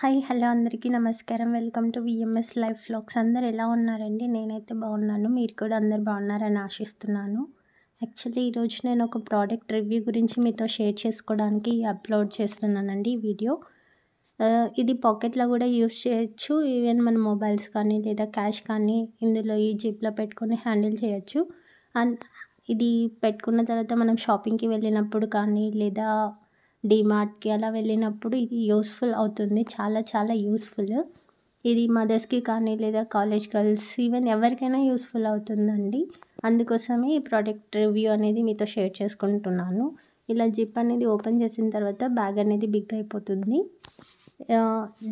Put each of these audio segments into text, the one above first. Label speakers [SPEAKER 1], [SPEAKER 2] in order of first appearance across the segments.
[SPEAKER 1] Hi hello అందరికీ నమస్కారం. Welcome to VMS life vlogs. అందరు ఎలా ఉన్నారండి? నేనైతే బాగున్నాను. మీరు కూడా అందరు బాగున్నారని ఆశిస్తున్నాను. యాక్చువల్లీ ఈరోజు నేను ఒక ప్రోడక్ట్ రివ్యూ గురించి మీతో షేర్ చేసుకోవడానికి అప్లోడ్ చేస్తున్నానండి ఈ వీడియో. ఇది పాకెట్లో కూడా యూస్ చేయొచ్చు. ఈవెన్ మన మొబైల్స్ కానీ లేదా క్యాష్ కానీ ఇందులో ఈ జిప్లో పెట్టుకొని హ్యాండిల్ చేయొచ్చు. అండ్ ఇది పెట్టుకున్న తర్వాత మనం షాపింగ్కి వెళ్ళినప్పుడు కానీ లేదా డీమార్ట్కి అలా వెళ్ళినప్పుడు ఇది యూస్ఫుల్ అవుతుంది. చాలా చాలా యూస్ఫుల్. ఇది మదర్స్కి కానీ లేదా కాలేజ్ గర్ల్స్ ఈవెన్ ఎవరికైనా యూస్ఫుల్ అవుతుందండి. అందుకోసమే ఈ ప్రోడక్ట్ రివ్యూ అనేది మీతో షేర్ చేసుకుంటున్నాను. ఇలా జిప్ అనేది ఓపెన్ చేసిన తర్వాత బ్యాగ్ అనేది బిగ్ అయిపోతుంది.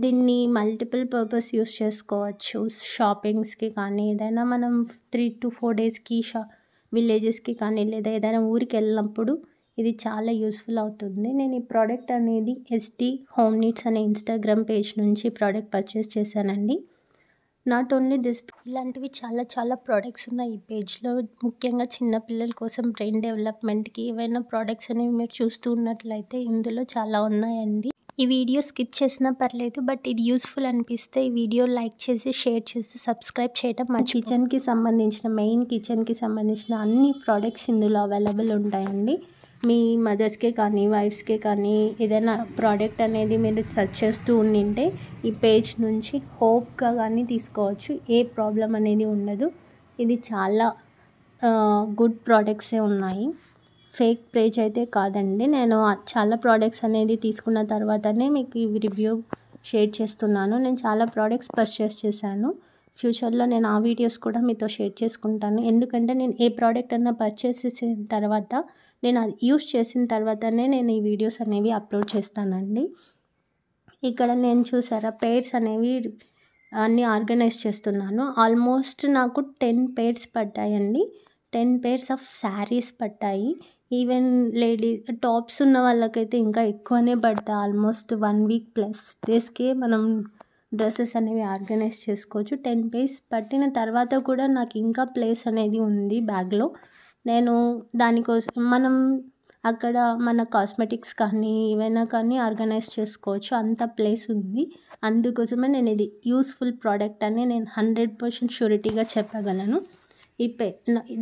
[SPEAKER 1] దీన్ని మల్టిపుల్ పర్పస్ యూస్ చేసుకోవచ్చు. షాపింగ్స్కి కానీ ఏదైనా మనం 3 to 4 డేస్కి విలేజెస్కి కానీ లేదా ఏదైనా ఊరికి వెళ్ళినప్పుడు ఇది చాలా యూస్ఫుల్ అవుతుంది. నేను ఈ ప్రోడక్ట్ అనేది ఎస్టీ హోమ్ నీడ్స్ అనే ఇన్స్టాగ్రామ్ పేజ్ నుంచి ప్రోడక్ట్ పర్చేస్ చేశానండి. నాట్ ఓన్లీ దిస్, ఇలాంటివి చాలా చాలా ప్రోడక్ట్స్ ఉన్నాయి ఈ పేజ్లో. ముఖ్యంగా చిన్నపిల్లల కోసం బ్రెయిన్ డెవలప్మెంట్కి ఏవైనా ప్రోడక్ట్స్ అనేవి మీరు చూస్తూ ఉన్నట్లయితే ఇందులో చాలా ఉన్నాయండి. ఈ వీడియో స్కిప్ చేసినా పర్లేదు, బట్ ఇది యూస్ఫుల్ అనిపిస్తే ఈ వీడియో లైక్ చేసి షేర్ చేసి సబ్స్క్రైబ్ చేయడం కిచెన్కి సంబంధించిన కిచెన్కి సంబంధించిన అన్ని ప్రోడక్ట్స్ ఇందులో అవైలబుల్ ఉంటాయండి. మీ మదర్స్కే కానీ వైఫ్స్కే కానీ ఏదైనా ప్రోడక్ట్ అనేది మీరు సెర్చ్ చేస్తూ ఉండింటే ఈ పేజ్ నుంచి హోప్గా కానీ తీసుకోవచ్చు. ఏ ప్రాబ్లం అనేది ఉండదు. ఇది చాలా గుడ్ ప్రోడక్ట్సే ఉన్నాయి. ఫేక్ పేజ్ అయితే కాదండి. నేను చాలా ప్రోడక్ట్స్ అనేది తీసుకున్న తర్వాతనే మీకు ఈ రివ్యూ షేర్ చేస్తున్నాను. నేను చాలా ప్రోడక్ట్స్ పర్చేస్ చేశాను. ఫ్యూచర్లో నేను ఆ వీడియోస్ కూడా మీతో షేర్ చేసుకుంటాను. ఎందుకంటే నేను ఏ ప్రోడక్ట్ అన్నా పర్చేస్ చేసిన తర్వాత నేను అది యూస్ చేసిన తర్వాతనే నేను ఈ వీడియోస్ అనేవి అప్లోడ్ చేస్తానండి. ఇక్కడ నేను చూసారా పేర్స్ అనేవి అన్నీ ఆర్గనైజ్ చేస్తున్నాను. ఆల్మోస్ట్ నాకు 10 పేర్స్ పట్టాయండి. 10 పేర్స్ ఆఫ్ శారీస్ పట్టాయి. ఈవెన్ టాప్స్ ఉన్న వాళ్ళకైతే ఇంకా ఎక్కువనే పడతాయి. ఆల్మోస్ట్ 1 వీక్ ప్లస్ డేస్కే మనం డ్రెస్సెస్ అనేవి ఆర్గనైజ్ చేసుకోవచ్చు. 10 పేర్స్ పట్టిన తర్వాత కూడా నాకు ఇంకా ప్లేస్ అనేది ఉంది బ్యాగ్లో. నేను దానికోసం మనం అక్కడ మన కాస్మెటిక్స్ కానీ ఏవైనా కానీ ఆర్గనైజ్ చేసుకోవచ్చు. అంత ప్లేస్ ఉంది. అందుకోసమే నేను ఇది యూస్ఫుల్ ప్రోడక్ట్ అని నేను 100% షూరిటీగా చెప్పగలను.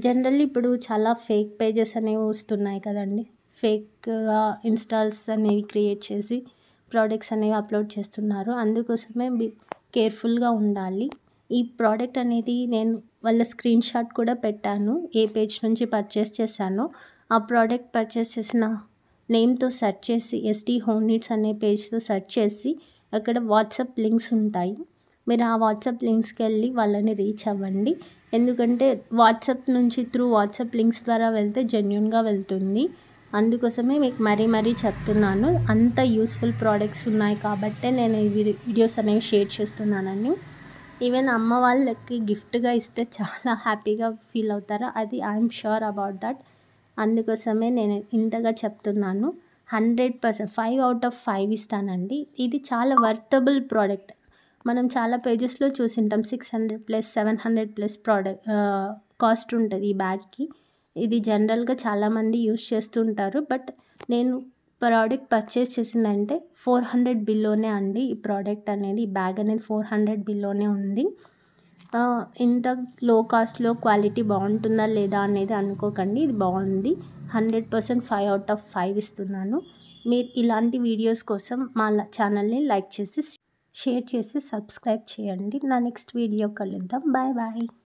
[SPEAKER 1] జనరల్లీ ఇప్పుడు చాలా ఫేక్ పేజెస్ అనేవి వస్తున్నాయి కదండి. ఫేక్గా ఇన్స్టాల్స్ అనేవి క్రియేట్ చేసి ప్రోడక్ట్స్ అనేవి అప్లోడ్ చేస్తున్నారు. అందుకోసమే కేర్ఫుల్గా ఉండాలి. ఈ ప్రోడక్ట్ అనేది నేను వాళ్ళ స్క్రీన్ షాట్ కూడా పెట్టాను. ఏ పేజ్ నుంచి పర్చేస్ చేశానో ఆ ప్రోడక్ట్ పర్చేస్ చేసిన నేమ్తో సెర్చ్ చేసి ఎస్టీ హోమ్ నీడ్స్ అనే పేజ్తో సెర్చ్ చేసి అక్కడ వాట్సాప్ లింక్స్ ఉంటాయి. మీరు ఆ వాట్సాప్ లింక్స్కి వెళ్ళి వాళ్ళని రీచ్ అవ్వండి. ఎందుకంటే వాట్సాప్ నుంచి వాట్సాప్ లింక్స్ ద్వారా వెళ్తే జెన్యూన్గా వెళ్తుంది. అందుకోసమే మీకు మరీ చెప్తున్నాను. అంత యూస్ఫుల్ ప్రోడక్ట్స్ ఉన్నాయి కాబట్టే నేను ఈ వీడియోస్ అనేవి షేర్ చేస్తున్నానండి. ఈవెన్ అమ్మ వాళ్ళకి గిఫ్ట్గా ఇస్తే చాలా హ్యాపీగా ఫీల్ అవుతారు. అది ఐఎమ్ ష్యూర్ అబౌట్ దట్. అందుకోసమే నేను ఇంతగా చెప్తున్నాను. 100% 5 out of 5 ఇస్తానండి. ఇది చాలా వర్తబుల్ ప్రోడక్ట్. మనం చాలా పేజెస్లో చూసింటాం 600+ 700+ ప్రోడక్ట్ కాస్ట్ ఉంటుంది ఈ బ్యాగ్కి. ఇది జనరల్గా చాలామంది యూస్ చేస్తుంటారు. బట్ నేను ప్రోడక్ట్ పర్చేస్ చేసిందంటే 400 బిలోనే అండి. ఈ ప్రోడక్ట్ అనేది ఈ బ్యాగ్ అనేది 400 బిలోనే ఉంది. ఇంత లో కాస్ట్లో క్వాలిటీ బాగుంటుందా లేదా అనేది అనుకోకండి. ఇది బాగుంది. 100% 5 out of 5 ఇస్తున్నాను. మీరు ఇలాంటి వీడియోస్ కోసం మా ఛానల్ని లైక్ చేసి షేర్ చేసి సబ్స్క్రైబ్ చేయండి. నా నెక్స్ట్ వీడియో కలుద్దాం. Bye bye.